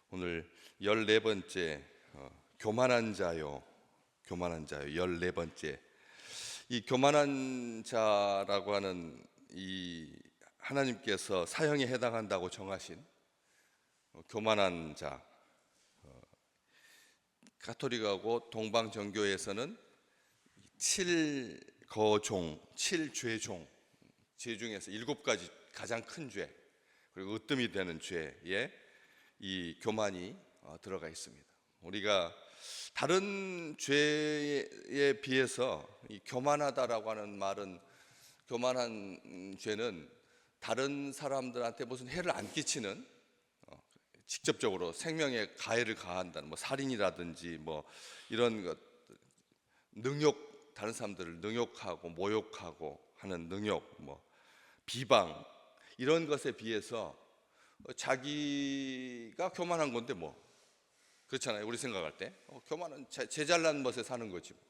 오늘 14번째 교만한 자요. 교만한 자요. 14번째. 이 교만한 자라고 하는 이 하나님께서 사형에 해당한다고 정하신 교만한 자. 가톨릭하고 동방정교에서는 7거종, 7죄종, 죄 중에서 7가지 가장 큰 죄, 그리고 으뜸이 되는 죄에 이 교만이 들어가 있습니다. 우리가 다른 죄에 비해서 이 교만하다라고 하는 말은, 교만한 죄는 다른 사람들한테 무슨 해를 안 끼치는, 직접적으로 생명에 가해를 가한다는, 뭐 살인이라든지 뭐 이런 것, 능욕, 다른 사람들을 능욕하고 모욕하고 하는 능욕, 뭐 비방, 이런 것에 비해서 자기가 교만한 건데 뭐 그렇잖아요. 우리 생각할 때 교만은 제 잘난 멋에 사는 거지 뭐.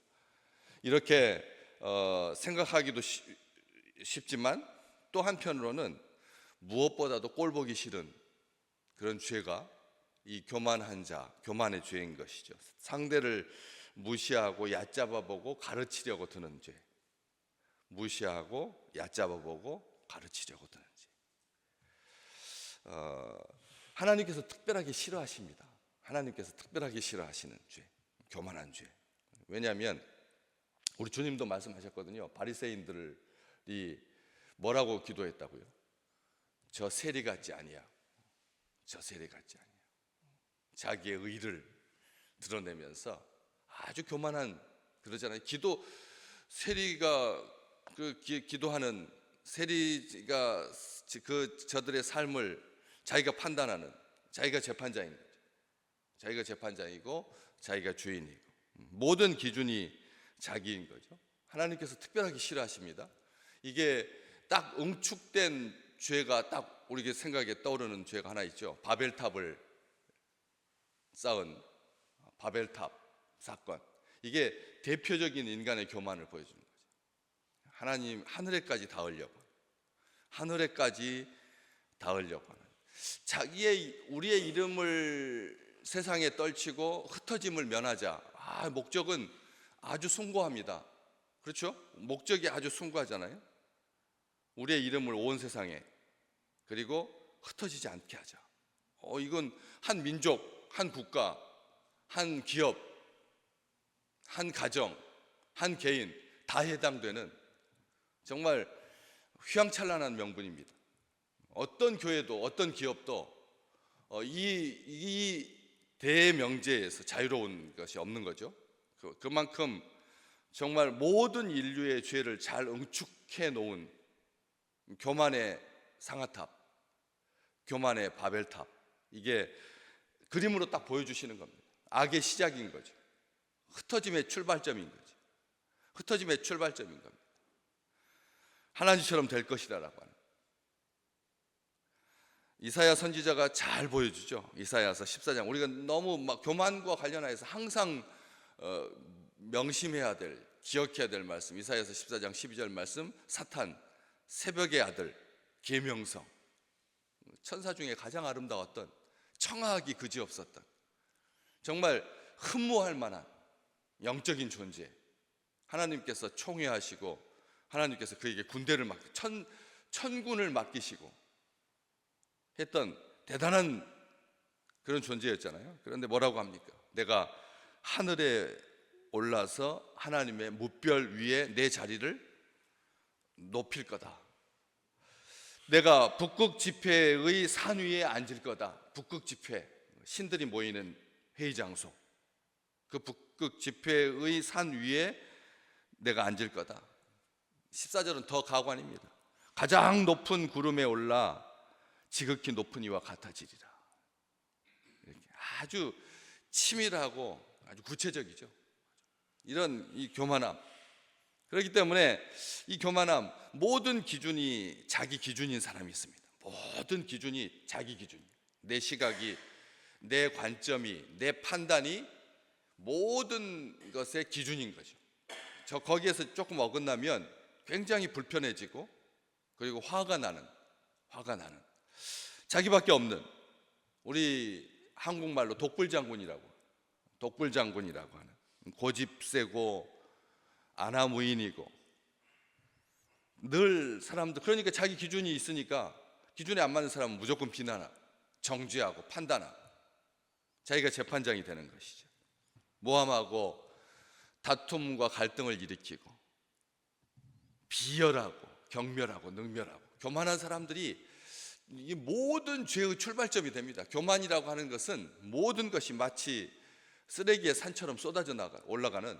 이렇게 생각하기도 쉽지만 또 한편으로는 무엇보다도 꼴 보기 싫은 그런 죄가 이 교만한 자, 교만의 죄인 것이죠. 상대를 무시하고 얕잡아보고 가르치려고 드는 죄, 무시하고 얕잡아보고 가르치려고 드는 죄. 하나님께서 특별하게 싫어하십니다. 하나님께서 특별하게 싫어하시는 죄, 교만한 죄. 왜냐하면 우리 주님도 말씀하셨거든요. 바리새인들이 뭐라고 기도했다고요? 저 세리 같지 아니야. 저 세리 같지 아니야. 자기의 의를 드러내면서 아주 교만한, 그러잖아요. 세리가 기도하는 세리가 저들의 삶을 자기가 판단하는, 자기가 재판장인 거죠. 자기가 재판장이고 자기가 주인이고 모든 기준이 자기인 거죠. 하나님께서 특별하게 싫어하십니다. 이게 딱 응축된 죄가 딱 우리 생각에 떠오르는 죄가 하나 있죠. 바벨탑을 쌓은 바벨탑 사건. 이게 대표적인 인간의 교만을 보여주는 거죠. 하나님 하늘에까지 닿으려고, 하늘에까지 닿으려고 하는, 우리의 이름을 세상에 떨치고 흩어짐을 면하자. 목적은 아주 숭고합니다. 그렇죠? 목적이 아주 숭고하잖아요. 우리의 이름을 온 세상에, 그리고 흩어지지 않게 하자. 이건 한 민족, 한 국가, 한 기업, 한 가정, 한 개인 다 해당되는 정말 휘황찬란한 명분입니다. 어떤 교회도 어떤 기업도 이 대명제에서 자유로운 것이 없는 거죠. 그만큼 정말 모든 인류의 죄를 잘 응축해 놓은 교만의 상아탑, 교만의 바벨탑, 이게 그림으로 딱 보여주시는 겁니다. 악의 시작인 거죠. 흩어짐의 출발점인 거죠. 흩어짐의 출발점인 겁니다. 하나님처럼 될 것이다라고 하는, 이사야 선지자가 잘 보여주죠. 이사야서 14장. 우리가 너무 막 교만과 관련해서 항상 명심해야 될, 기억해야 될 말씀, 이사야서 14장 12절 말씀. 사탄, 새벽의 아들, 계명성, 천사 중에 가장 아름다웠던, 청아하기 그지없었던, 정말 흠모할 만한 영적인 존재, 하나님께서 총회하시고 하나님께서 그에게 군대를 천군을 맡기시고 했던 대단한 그런 존재였잖아요. 그런데 뭐라고 합니까? 내가 하늘에 올라서 하나님의 무별 위에 내 자리를 높일 거다. 내가 북극 지폐의 산 위에 앉을 거다. 북극 지폐, 신들이 모이는 회의 장소, 그 북극 지폐의 산 위에 내가 앉을 거다. 14절은 더 가관입니다. 가장 높은 구름에 올라 지극히 높은 이와 같아지리라. 이렇게 아주 치밀하고 아주 구체적이죠. 이런 이 교만함. 그렇기 때문에 이 교만함, 모든 기준이 자기 기준인 사람이 있습니다. 모든 기준이 자기 기준, 내 시각이, 내 관점이, 내 판단이 모든 것의 기준인 거죠. 거기에서 조금 어긋나면 굉장히 불편해지고, 그리고 화가 나는, 자기밖에 없는, 우리 한국말로 독불장군이라고 하는, 고집세고 아나무인이고 늘 사람들, 그러니까 자기 기준이 있으니까 기준에 안 맞는 사람은 무조건 비난하고 정죄하고 판단하고 자기가 재판장이 되는 것이죠. 모함하고 다툼과 갈등을 일으키고 비열하고 경멸하고 능멸하고, 교만한 사람들이 이 모든 죄의 출발점이 됩니다. 교만이라고 하는 것은 모든 것이 마치 쓰레기의 산처럼 쏟아져 올라가는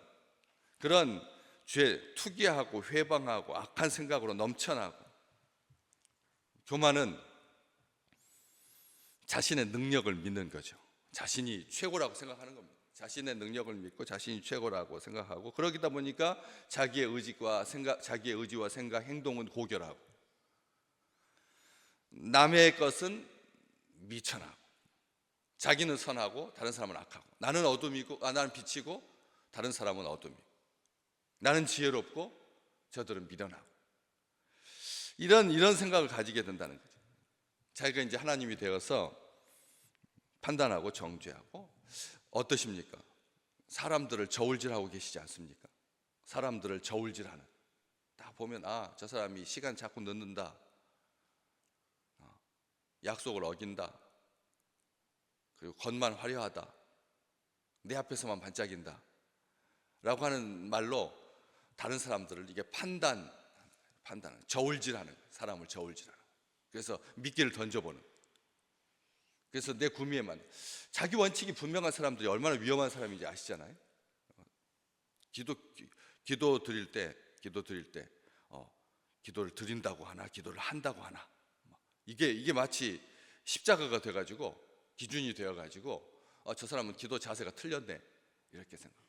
그런 죄, 투기하고 회방하고 악한 생각으로 넘쳐나고, 교만은 자신의 능력을 믿는 거죠. 자신이 최고라고 생각하는 겁니다. 자신의 능력을 믿고 자신이 최고라고 생각하고, 그러다 보니까 자기의 의지와 생각, 행동은 고결하고, 남의 것은 미천하고, 자기는 선하고 다른 사람은 악하고, 나는 어둠이고 나는 빛이고 다른 사람은 어둠이고, 나는 지혜롭고 저들은 미련하고, 이런 생각을 가지게 된다는 거죠. 자기가 이제 하나님이 되어서 판단하고 정죄하고. 어떠십니까? 사람들을 저울질하고 계시지 않습니까? 사람들을 저울질하는, 딱 보면 저 사람이 시간 자꾸 늦는다, 약속을 어긴다, 그리고 겉만 화려하다, 내 앞에서만 반짝인다 라고 하는 말로 다른 사람들을 이게 판단하는, 저울질하는, 사람을 저울질하는, 그래서 미끼를 던져보는. 그래서 내 구미에만, 자기 원칙이 분명한 사람들이 얼마나 위험한 사람인지 아시잖아요. 기도 드릴 때 기도를 드린다고 하나 기도를 한다고 하나, 이게 마치 십자가가 돼가지고 기준이 되어가지고 저 사람은 기도 자세가 틀렸네 이렇게 생각.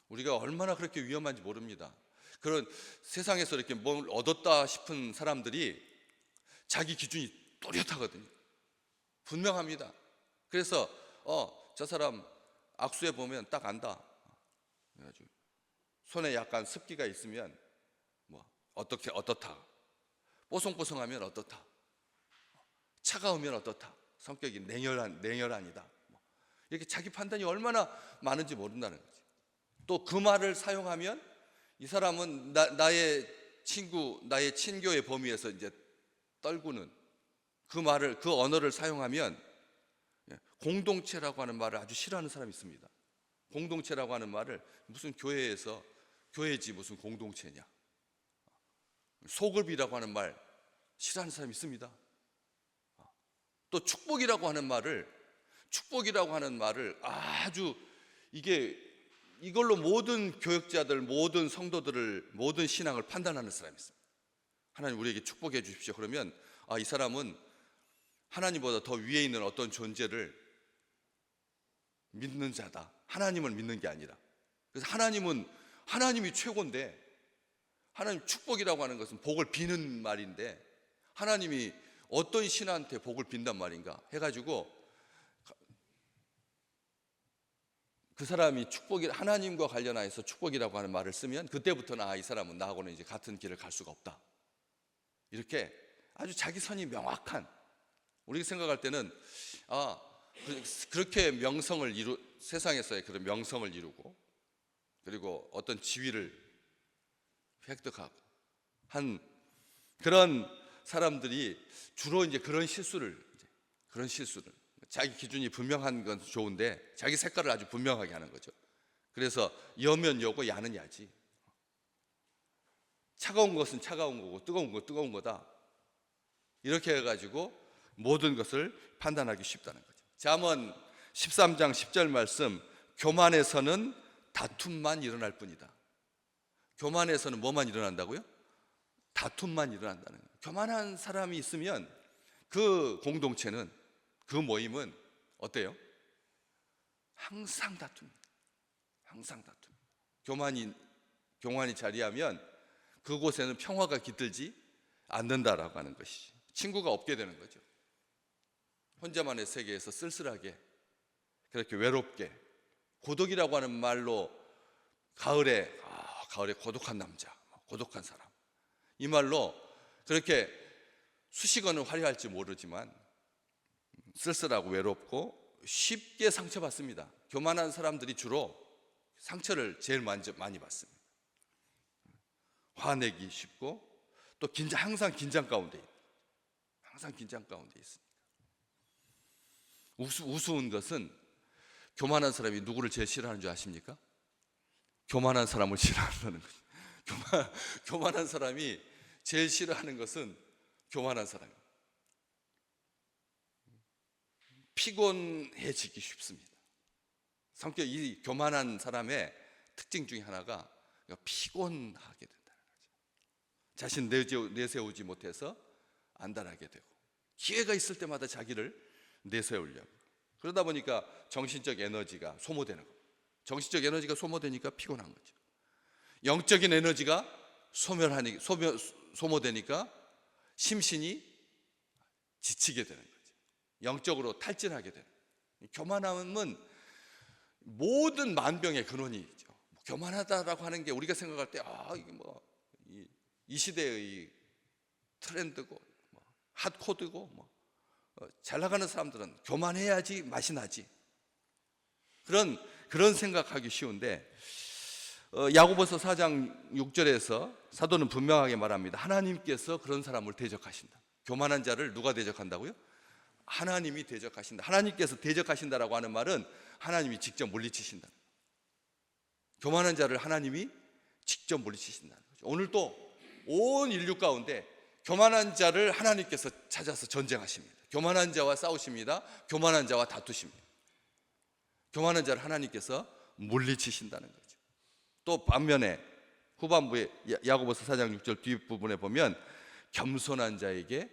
우리가 얼마나 그렇게 위험한지 모릅니다. 그런 세상에서 이렇게 뭘 얻었다 싶은 사람들이 자기 기준이 또렷하거든요. 분명합니다. 그래서 저 사람 악수해 보면 딱 안다. 그래가지고 손에 약간 습기가 있으면 어떻다. 뽀송뽀송하면 어떻다. 차가우면 어떻다. 성격이 냉혈한이다. 이렇게 자기 판단이 얼마나 많은지 모른다는 거지. 또 그 말을 사용하면 이 사람은 나의 친구, 나의 친교의 범위에서 이제 떨구는 그 언어를 사용하면, 공동체라고 하는 말을 아주 싫어하는 사람이 있습니다. 공동체라고 하는 말을 무슨 교회지 무슨 공동체냐. 소급이라고 하는 말 싫어하는 사람이 있습니다. 또 축복이라고 하는 말을 아주 이걸로 모든 교역자들, 모든 성도들을, 모든 신앙을 판단하는 사람이 있습니다. 하나님 우리에게 축복해 주십시오. 그러면 이 사람은 하나님보다 더 위에 있는 어떤 존재를 믿는 자다. 하나님을 믿는 게 아니라. 그래서 하나님이 최고인데, 하나님 축복이라고 하는 것은 복을 비는 말인데, 하나님이 어떤 신한테 복을 빈단 말인가 해가지고 그 사람이 하나님과 관련해서 축복이라고 하는 말을 쓰면 그때부터는 이 사람은 나하고는 이제 같은 길을 갈 수가 없다. 이렇게 아주 자기 선이 명확한, 우리가 생각할 때는 그렇게 세상에서의 그런 명성을 이루고 그리고 어떤 지위를 획득하고 한 그런 사람들이 주로 이제 그런 실수를 자기 기준이 분명한 건 좋은데 자기 색깔을 아주 분명하게 하는 거죠. 그래서 여면 여고 야는 야지. 차가운 것은 차가운 거고 뜨거운 거 뜨거운 거다. 이렇게 해가지고 모든 것을 판단하기 쉽다는 거죠. 잠언 13장 10절 말씀, 교만에서는 다툼만 일어날 뿐이다. 교만에서는 뭐만 일어난다고요? 다툼만 일어난다는 거예요. 교만한 사람이 있으면 그 공동체는, 그 모임은 어때요? 항상 다툼입니다. 항상 다툼. 교만이 자리하면 그곳에는 평화가 깃들지 않는다라고 하는 것이, 친구가 없게 되는 거죠. 혼자만의 세계에서 쓸쓸하게, 그렇게 외롭게, 고독이라고 하는 말로 가을에 고독한 남자, 고독한 사람, 이 말로 그렇게 수식어는 화려할지 모르지만 쓸쓸하고 외롭고 쉽게 상처받습니다. 교만한 사람들이 주로 상처를 제일 많이 받습니다. 화내기 쉽고 또 항상 긴장 가운데 있습니다. 우스운 것은 교만한 사람이 누구를 제일 싫어하는 줄 아십니까? 교만한 사람을 싫어한다는 거죠. 교만한 사람이 제일 싫어하는 것은 교만한 사람이에요. 피곤해지기 쉽습니다. 이 교만한 사람의 특징 중에 하나가 피곤하게 된다는 거죠. 자신 내세우지 못해서 안달하게 되고 기회가 있을 때마다 자기를 내세우려고 그러다 보니까 정신적 에너지가 소모되는 거예요. 정신적 에너지가 소모되니까 피곤한 거죠. 영적인 에너지가 소모되니까 심신이 지치게 되는 거죠. 영적으로 탈진하게 되는 거예요. 교만함은 모든 만병의 근원이죠. 교만하다라고 하는 게 우리가 생각할 때 이게 이 시대의 트렌드고 핫코드고 잘 나가는 사람들은 교만해야지 맛이 나지. 그런 생각하기 쉬운데 야고보서 4장 6절에서 사도는 분명하게 말합니다. 하나님께서 그런 사람을 대적하신다. 교만한 자를 누가 대적한다고요? 하나님이 대적하신다. 하나님께서 대적하신다라고 하는 말은 하나님이 직접 물리치신다. 교만한 자를 하나님이 직접 물리치신다는 거죠. 오늘도 온 인류 가운데 교만한 자를 하나님께서 찾아서 전쟁하십니다. 교만한 자와 싸우십니다. 교만한 자와 다투십니다. 교만한 자를 하나님께서 물리치신다는 거죠. 또 반면에 후반부에 야고보서 4장 6절 뒷부분에 보면 겸손한 자에게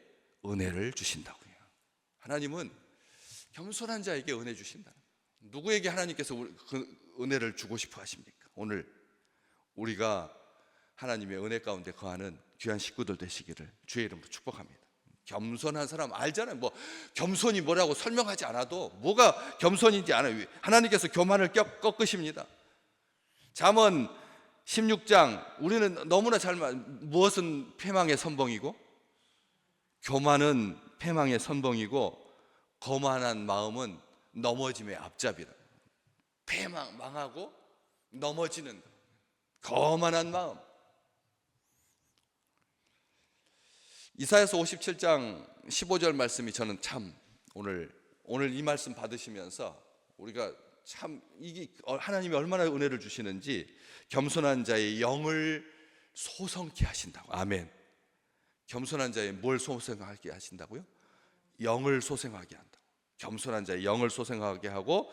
은혜를 주신다고요. 하나님은 겸손한 자에게 은혜 주신다. 누구에게 하나님께서 그 은혜를 주고 싶어 하십니까? 오늘 우리가 하나님의 은혜 가운데 거하는 귀한 식구들 되시기를 주의 이름으로 축복합니다. 겸손한 사람 알잖아요. 겸손이 뭐라고 설명하지 않아도 뭐가 겸손인지 알아요. 하나님께서 교만을 꺾으십니다. 잠언 16장 우리는 너무나 무엇은 패망의 선봉이고 교만은 패망의 선봉이고 거만한 마음은 넘어짐의 앞잡이라. 망하고 넘어지는 거만한 마음. 이사야서 57장 15절 말씀이 저는 참 오늘 이 말씀 받으시면서 우리가 참 이게 하나님이 얼마나 은혜를 주시는지 겸손한 자의 영을 소성케 하신다고. 아멘. 겸손한 자의 뭘 소생하게 하신다고요? 영을 소생하게 한다고. 겸손한 자의 영을 소생하게 하고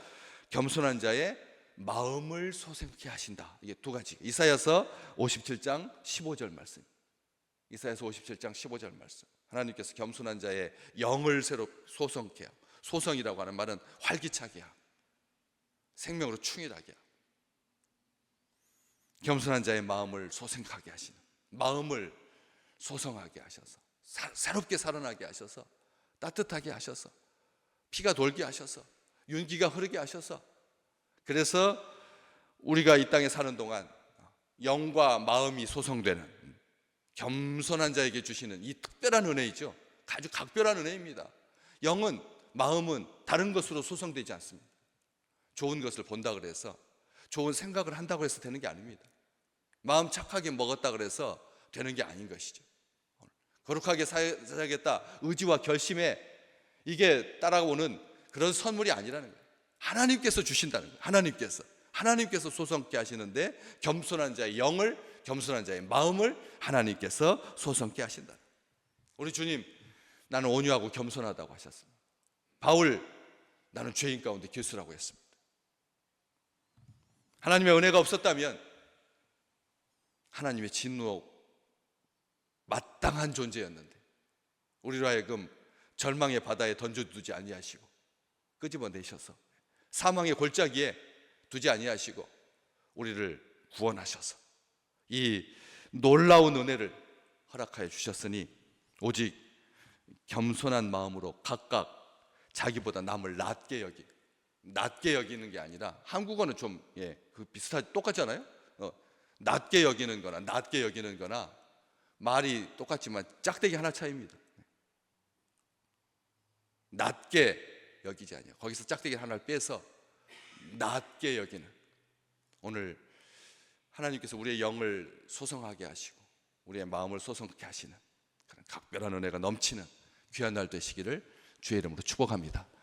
겸손한 자의 마음을 소생케 하신다. 이게 두 가지. 이사야서 57장 15절 말씀. 이사야서 57장 15절 말씀. 하나님께서 겸손한 자의 영을 새로 소성케 하고, 소성이라고 하는 말은 활기차게 하고 생명으로 충실하게 하고, 겸손한 자의 마음을 소생하게 하시는, 마음을 소성하게 하셔서 새롭게 살아나게 하셔서 따뜻하게 하셔서 피가 돌게 하셔서 윤기가 흐르게 하셔서, 그래서 우리가 이 땅에 사는 동안 영과 마음이 소성되는 겸손한 자에게 주시는 이 특별한 은혜이죠. 아주 각별한 은혜입니다. 영은, 마음은 다른 것으로 소성되지 않습니다. 좋은 것을 본다 그래서, 좋은 생각을 한다고 해서 되는 게 아닙니다. 마음 착하게 먹었다 그래서 되는 게 아닌 것이죠. 거룩하게 살아야겠다 의지와 결심에 이게 따라오는 그런 선물이 아니라는 거예요. 하나님께서 주신다는 거예요. 하나님께서 소성케 하시는데 겸손한 자의 영을, 겸손한 자의 마음을 하나님께서 소성케 하신다. 우리 주님, 나는 온유하고 겸손하다고 하셨습니다. 바울, 나는 죄인 가운데 교수라고 했습니다. 하나님의 은혜가 없었다면 하나님의 진노 마땅한 존재였는데 우리로 하여금 절망의 바다에 던져두지 아니하시고 끄집어내셔서 사망의 골짜기에 두지 아니하시고 우리를 구원하셔서 이 놀라운 은혜를 허락하여 주셨으니 오직 겸손한 마음으로 각각 자기보다 남을 낮게 여기는 게 아니라, 한국어는 좀 똑같잖아요. 낮게 여기는 거나 말이 똑같지만 짝대기 하나 차이입니다. 낮게 여기지 아니하고 거기서 짝대기 하나를 빼서 낮게 여기는, 오늘 하나님께서 우리의 영을 소성하게 하시고 우리의 마음을 소성케 하시는 그런 각별한 은혜가 넘치는 귀한 날 되시기를 주의 이름으로 축복합니다.